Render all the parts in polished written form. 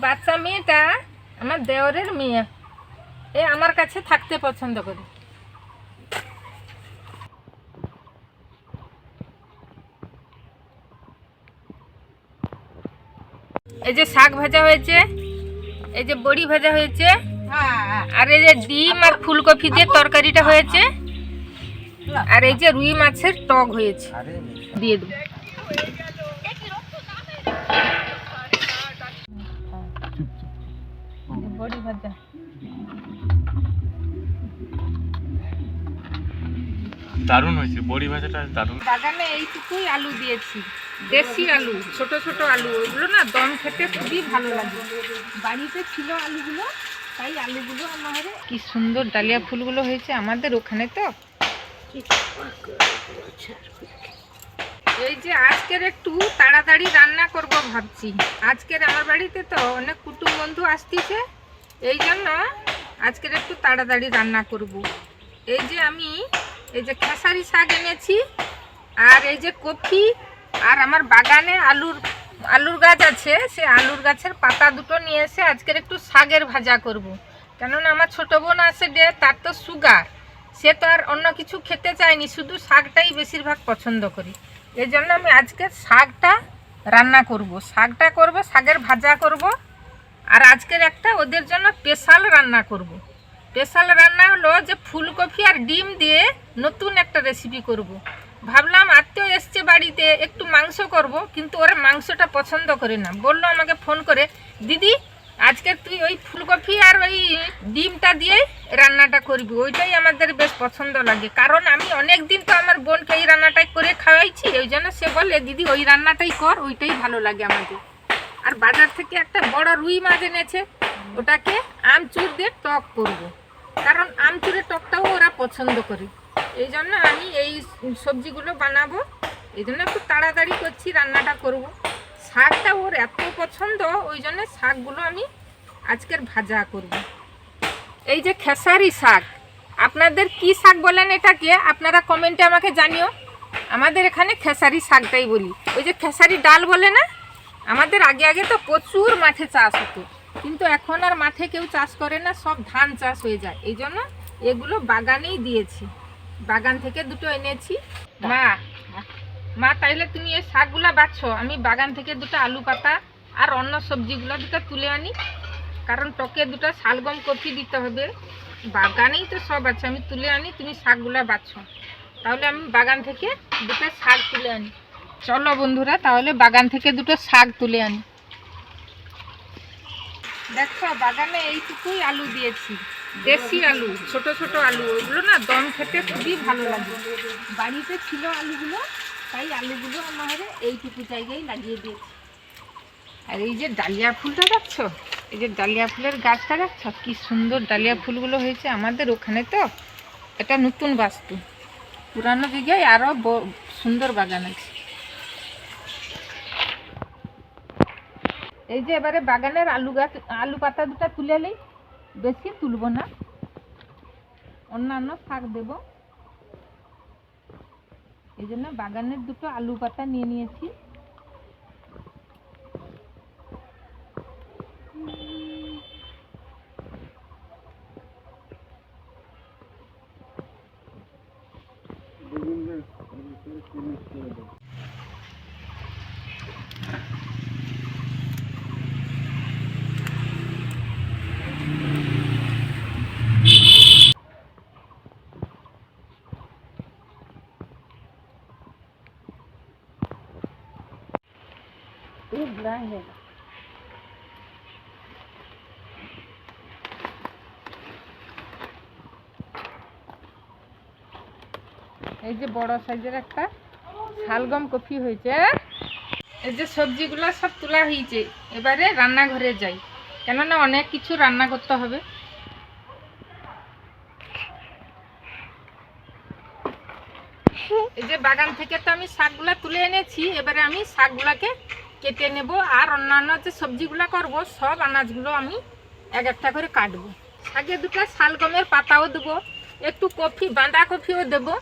বাচ্চা মেয়েটা আমার দেওরের মেয়ে, এ আমার কাছে থাকতে পছন্দ করে। এই যে শাক ভাজা হয়েছে, এই যে বড়ি ভাজা হয়েছে, আর এই যে ডিম আর ফুলকপি দিয়ে তরকারিটা হয়েছে, আর এই যে রুই মাছের টক হয়েছে। দিয়ে দেবো। বড়ি ভাজা দারুণ হয়েছে, বড়ি ভাজাটা দারুণ। বাগানে এইটুকুই আলু দিয়েছি, দেশি আলু, ছোট ছোট আলু, ওইগুলো না দম খেতে খুবই ভালো লাগে। বাড়িতে ছিল আলুগুলো, তাই আলুগুলো আমার। কি সুন্দর ডালিয়া ফুলগুলো হয়েছে আমাদের ওখানে। তো এই যে আজকের একটু তাড়াতাড়ি রান্না করব ভাবছি। আজকের আমার বাড়িতে তো অনেক কুটুম বন্ধু আসতেছে, এই জন্য আজকের একটু তাড়াতাড়ি রান্না করব। এই যে আমি এই যে খেসারি শাক এনেছি, আর এই যে কপি, আর আমার বাগানে আলুর গাছ আছে, সে আলুর গাছের পাতা দুটো নিয়ে এসে আজকের একটু শাকের ভাজা করব। কেননা আমার ছোটো বোন আছে, তার তো সুগার, সে তো আর অন্য কিছু খেতে চায়নি, শুধু শাকটাই বেশিরভাগ পছন্দ করি। এই জন্য আমি আজকে শাকটা রান্না করব, শাকের ভাজা করব। আর আজকের একটা ওদের জন্য স্পেশাল রান্না করব। স্পেশাল রান্না হলো যে ফুলকপি আর ডিম দিয়ে নতুন একটা রেসিপি করব। ভাবলাম আত্মীয় এসছে বাড়িতে, একটু মাংস করব, কিন্তু ওরা মাংসটা পছন্দ করে না। বললো আমাকে ফোন করে, দিদি আজকে তুই ওই ফুলকপি আর ওই ডিমটা দিয়ে রান্নাটা করবি, ওইটাই আমাদের বেশ পছন্দ লাগে। কারণ আমি অনেক দিন তো আমার বোনকে এই রান্নাটাই করে খাওয়াইছি, ওই জন্য সে বলে দিদি ওই রান্নাটাই কর, ওইটাই ভালো লাগে আমাদের। আর বাজার থেকে একটা বড় রুই মাছ এনেছে, ওটাকে আমচুর দিয়ে টক করব। কারণ আমচুরের টকটাও ওরা পছন্দ করে, এই জন্য আমি এই সবজিগুলো বানাবো। এই জন্য একটু তাড়াতাড়ি করছি, রান্নাটা করব। শাকটা ওর এত পছন্দ, ওই জন্য শাকগুলো আমি আজকের ভাজা করব। এই যে খেসারি শাক, আপনাদের কি শাক বলেন এটাকে, আপনারা কমেন্টে আমাকে জানিও। আমাদের এখানে খেসারি শাকটাই বলি। ওই যে খেসারি ডাল বলে না, আমাদের আগে তো প্রচুর মাঠে চাষ হতো, কিন্তু এখন আর মাঠে কেউ চাষ করে না, সব ধান চাষ হয়ে যায়। এই জন্য এগুলো বাগানেই দিয়েছি, বাগান থেকে দুটো এনেছি। মা তাইলে তুমি এই শাকগুলো বাছো, আমি বাগান থেকে দুটো আলু পাতা আর অন্য সবজিগুলো দুটো তুলে আনি। কারণ টকে দুটো শালগম কপি দিতে হবে, বাগানেই তো সব আছে, আমি তুলে আনি, তুমি শাকগুলো বাছো। তাহলে আমি বাগান থেকে দুটো শাক তুলে আনি। চলো বন্ধুরা, তাহলে বাগান থেকে দুটো শাক তুলে আনি। দেখো বাগানে এইটুকুই আলু দিয়েছি, দেশি আলু, ছোট ছোট আলু, ওইগুলো না দম খেতে খুবই ভালো লাগে। বাড়িতে ছিল আলুগুলো, তাই আলুগুলো আমার এইটুকু জায়গায় লাগিয়ে দিয়েছি। আর এই যে ডালিয়া ফুলটা দেখছো, এই যে ডালিয়া ফুলের গাছটা দেখছো, কি সুন্দর ডালিয়া ফুলগুলো হয়েছে আমাদের ওখানে। তো এটা নতুন বাস্তু, পুরানো জায়গায় আরও সুন্দর বাগান আছে। এই যে এবারে বাগানের আলু পাতা দুটো তুলে নেই, বেশি তুলব না, অন্যান্য শাক দেব। এই জন্য বাগানের দুটো আলু পাতা নিয়ে নিয়েছি। এই যে বড় সাইজের একটা শালগম কপি হয়েছে। এই যে সবজিগুলো সব তোলা হয়েছে, এবারে রান্নাঘরে যাই, কেননা অনেক কিছু রান্না করতে হবে। এই যে বাগান থেকে তো আমি শাকগুলা তুলে এনেছি, এবারে আমি শাকগুলাকে কেটে নেব। আর অন্যান্য যে সবজিগুলো করব, সব আনাজগুলো আমি এক একটা করে কাটবো। শাকে দুটো শালগমের পাতাও দেবো, একটু কফি বাঁধাকপিও দেবো।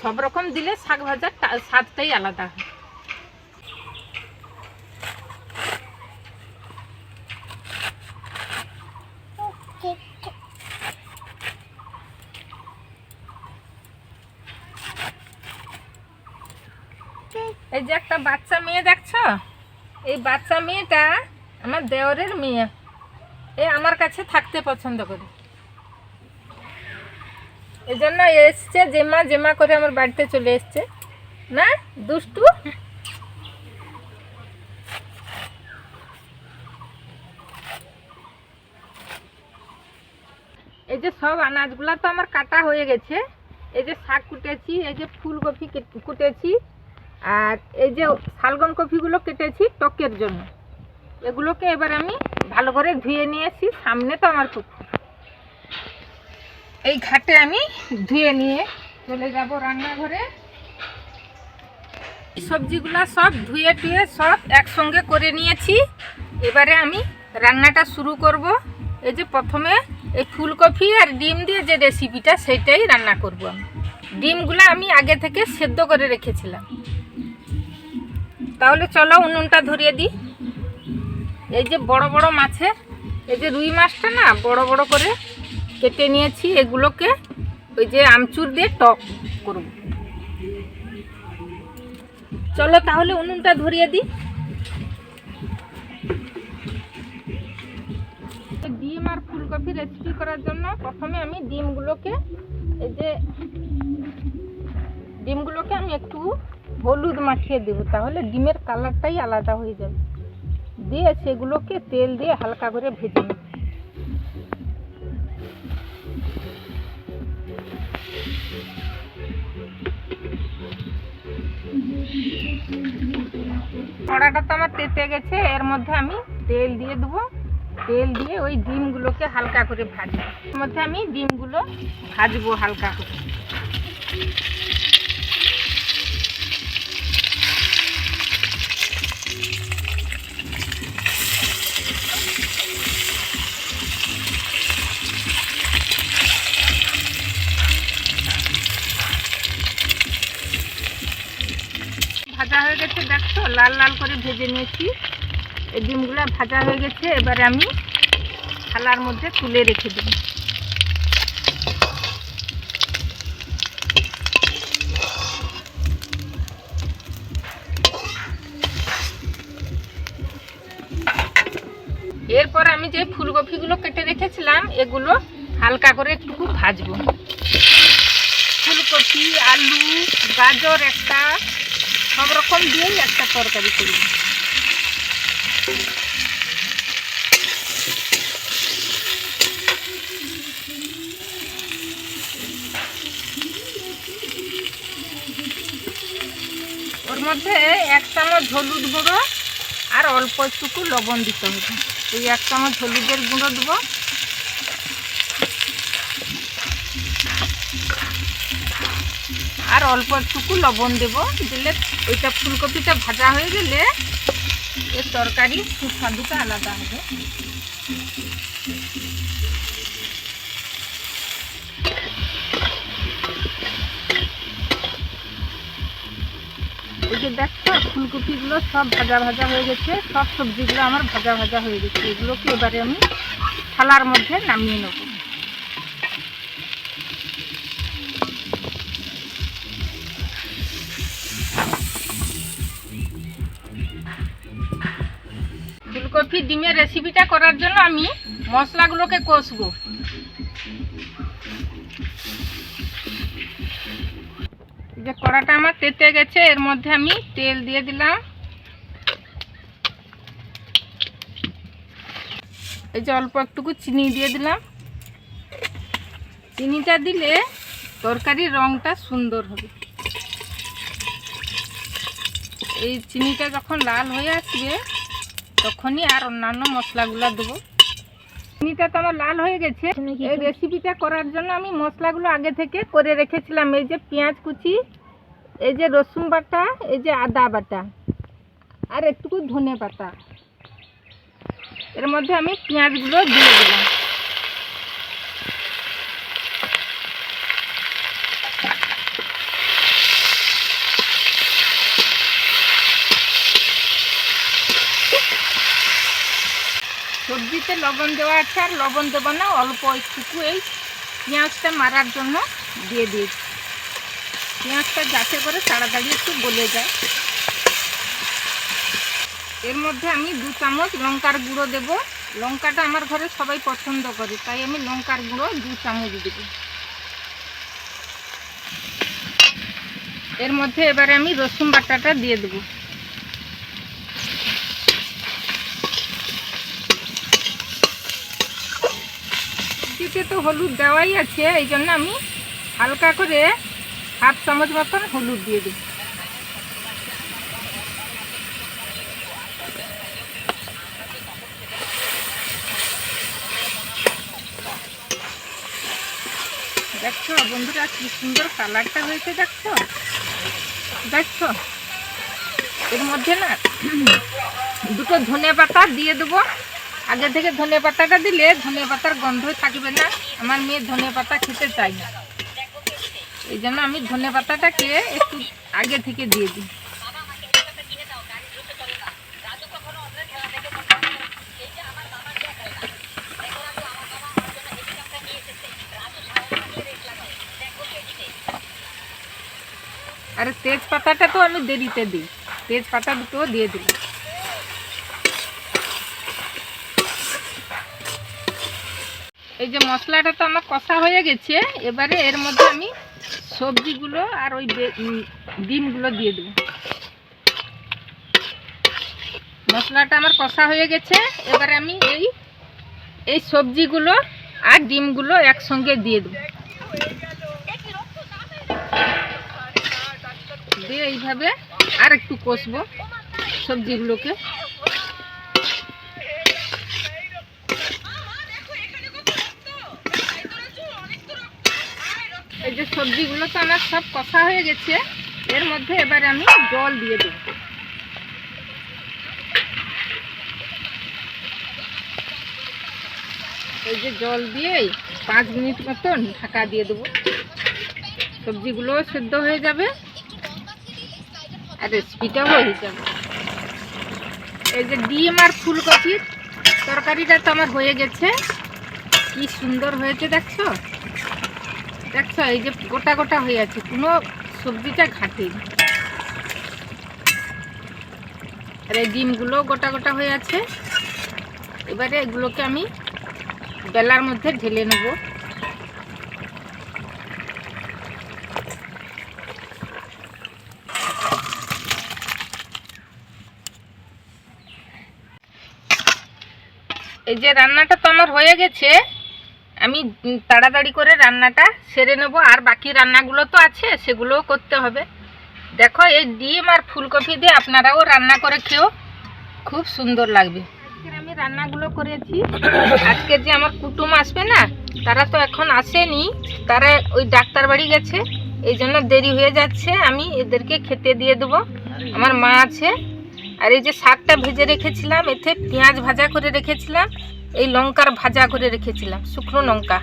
সব রকম দিলে শাক ভাজার স্বাদটাই আলাদা হয়। এই যে একটা বাচ্চা মেয়ে দেখছো, এই বাচ্চা মেয়েটা আমার দেওরের মেয়ে। এ আমার কাছে থাকতে পছন্দ করে, এই জন্য এসছে জেমা জেমা করে আমার বাড়িতে চলে এসছে। না দুষ্টু। এই যে সব আনাজগুলা তো আমার কাটা হয়ে গেছে। এই যে শাক কুটেছি, এই যে ফুলকপি কুটেছি, আর এই যে শালগম কপিগুলো কেটেছি টকের জন্য। এগুলোকে এবার আমি ভালো করে ধুয়ে নিয়েছি। সামনে তো আমার পুকুর, এই ঘাটে আমি ধুয়ে নিয়ে চলে যাব রান্নাঘরে। সবজিগুলা সব ধুয়ে টুয়ে সব একসঙ্গে করে নিয়েছি। এবারে আমি রান্নাটা শুরু করব। এই যে প্রথমে এই ফুলকপি আর ডিম দিয়ে যে রেসিপিটা সেটাই রান্না করব আমি। ডিমগুলো আমি আগে থেকে সেদ্ধ করে রেখেছিলাম। তাহলে চলো উনুনটা ধরিয়ে দিই। এই যে বড় বড় মাছের, এই যে রুই মাছটা না বড় বড় করে কেটে নিয়েছি। এগুলোকে ওই যে আমচুর দিয়ে টক করব। চলো তাহলে উনুনটা ধরিয়ে দিই। ডিম আর ফুলকপি রেসিপি করার জন্য প্রথমে আমি ডিমগুলোকে আমি একটু হলুদ মাখিয়ে দেব, তাহলে ডিমের কালারটাই আলাদা হয়ে যাবে। দিয়ে সেগুলোকে তেল দিয়ে হালকা করে ভেজে নেব। কড়াটা তো আমার তেতে গেছে, এর মধ্যে আমি তেল দিয়ে দেবো। তেল দিয়ে ওই ডিমগুলোকে হালকা করে ভাজবো। এর মধ্যে আমি ডিমগুলো ভাজবো হালকা করে। ভাজা হয়ে গেছে, দেখছো লাল লাল করে ভেজে নিয়েছি। এই ডিমগুলো ভাজা হয়ে গেছে, এবারে আমি থালার মধ্যে তুলে রেখে দেব। এরপর আমি যে ফুলকপিগুলো কেটে রেখেছিলাম এগুলো হালকা করে একটু ভাজবো। ফুলকপি, আলু, গাজর একটা সব রকম দিয়েই একটা তরকারি করব। ওর মধ্যে 1 চামচ হলুদ গুঁড়ো আর অল্প একটু লবণ দিতে হবে। এই 1 চামচ হলুদের গুঁড়ো দেবো, আর অল্প একটু লবণ দেব। দিলে ওইটা ফুলকপিটা ভাজা হয়ে গেলে এর তরকারি সুস্বাদুটা আলাদা হবে। এই যে দেখছো ফুলকপিগুলো সব ভাজা ভাজা হয়ে গেছে, সব সবজিগুলো আমার ভাজা ভাজা হয়ে গেছে। এগুলোকে এবারে আমি থালার মধ্যে নামিয়ে নেব। ফুলকপি ডিমের রেসিপিটা করার জন্য আমি মশলাগুলোকে কষবো। যে কড়াটা আমার তেতে গেছে, এর মধ্যে আমি তেল দিয়ে দিলাম। এই যে অল্প একটু চিনি দিয়ে দিলাম। চিনিটা দিলে তরকারির রঙটা সুন্দর হবে। এই চিনিটা যখন লাল হয়ে আসবে তখনই আর অন্যান্য মশলাগুলো দেবো। চিনিটা তো আমার লাল হয়ে গেছে। এই রেসিপিটা করার জন্য আমি মশলাগুলো আগে থেকে করে রেখেছিলাম। এই যে পেঁয়াজ কুচি, এই যে রসুন বাটা, এই যে আদা বাটা, আর একটু ধনে পাতা। এর মধ্যে আমি পেঁয়াজগুলো দিয়ে দিলাম। সবজিতে লবণ দেওয়া আছে, আর লবণ দেবো না, অল্প একটু এই পেঁয়াজটা মারার জন্য দিয়ে দিয়েছি। পেঁয়াজটা যাতে করে তাড়াতাড়ি একটু গলে যায়। এর মধ্যে আমি 2 চামচ লঙ্কার গুঁড়ো দেব। লঙ্কাটা আমার ঘরে সবাই পছন্দ করে, তাই আমি লঙ্কার গুঁড়ো 2 চামচ দেব। এর মধ্যে এবারে আমি রসুন বাটাটা দিয়ে দেব। সবজিতে তো হলুদ দেওয়াই আছে, এই জন্য আমি হালকা করে 1/2 চামচ মতন হলুদ দিয়ে দেব। দেখছো বন্ধুরা কি সুন্দর কালারটা হয়েছে, দেখছো দেখছো। এর মধ্যে না 2টো ধনে পাতা দিয়ে দেবো। আগে থেকে ধনে পাতাটা দিলে ধনে পাতার গন্ধ থাকবে না, আমার মেয়ে ধনে পাতা খেতে চাই না, এই জন্য আমি ধনে পাতাটাকে একটু আগে থেকে দিয়ে দিই। আর তেজপাতাটা তো আমি দেরিতে দিই, তেজপাতা 2টো দিয়ে দিলাম। এই যে মশলাটা তো আমার কষা হয়ে গেছে, এবারে এর মধ্যে আমি সবজিগুলো আর ওই ডিমগুলো দিয়ে দেব। মশলাটা আমার কষা হয়ে গেছে, এবারে আমি এই সবজিগুলো আর ডিমগুলো একসঙ্গে দিয়ে দেব। দিয়ে এইভাবে আর একটু কষবো সবজিগুলোকে। এই যে সবজিগুলো তো আমার সব কষা হয়ে গেছে, এর মধ্যে এবারে আমি জল দিয়ে দেব। এই যে জল দিয়ে 5 মিনিট মতন ঢাকা দিয়ে দেবো, সবজিগুলো সেদ্ধ হয়ে যাবে আর রেসিপিটাও হয়ে যাবে। এই যে ডিম আর ফুলকপির তরকারিটা তো আমার হয়ে গেছে, কি সুন্দর হয়েছে দেখছো দেখছো। এই যে গোটা গোটা হয়ে আছে, কোনো সবজিটা ঘাটেনি। আর এই ডিমগুলো গোটা গোটা হয়ে আছে, এবারে এগুলোকে আমি বেলার মধ্যে ঢেলে নেব। এই যে রান্নাটা তো আমার হয়ে গেছে, আমি তাড়াতাড়ি করে রান্নাটা সেরে নেব, আর বাকি রান্নাগুলো তো আছে সেগুলোও করতে হবে। দেখো এই ডিম আর ফুলকপি দিয়ে আপনারাও রান্না করে খেও, খুব সুন্দর লাগবে। আজকের আমি রান্নাগুলো করেছি। আজকে যে আমার কুটুম আসবে না, তারা তো এখন আসেনি, তারা ওই ডাক্তার বাড়ি গেছে, এই জন্য দেরি হয়ে যাচ্ছে। আমি এদেরকে খেতে দিয়ে দেবো, আমার মা আছে। আর এই যে শাকটা ভেজে রেখেছিলাম, এতে পেঁয়াজ ভাজা করে রেখেছিলাম, এই লঙ্কার ভাজা করে রেখেছিলাম, শুকনো লঙ্কা,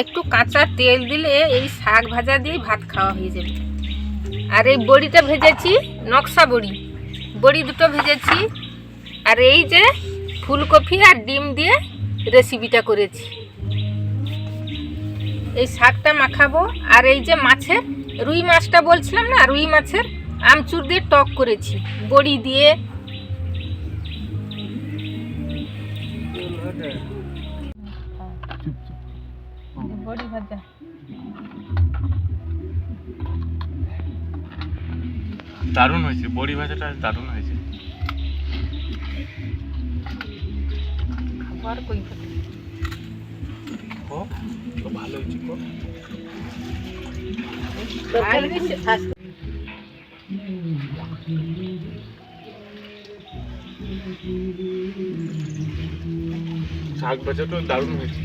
একটু কাঁচা তেল দিলে এই শাক ভাজা দিয়ে ভাত খাওয়া হয়ে যাবে। আর এই বড়িটা ভেজেছি, নকশা বড়ি, বড়ি 2টো ভেজেছি। আর এই যে ফুলকপি আর ডিম দিয়ে রেসিপিটা করেছি, এই শাকটা মাখাবো। আর এই যে মাছের রুই মাছটা বলছিলাম না, রুই মাছের আমচুর দিয়ে টক করেছি বড়ি দিয়ে। বড়ি ভাজা দারুণ হয়েছে, বড়ি ভাজাটা দারুণ হয়েছে। খাবার কই ও তো ভালো হয়েছে কো। শাক ভাজাটা দারুণ হয়েছে।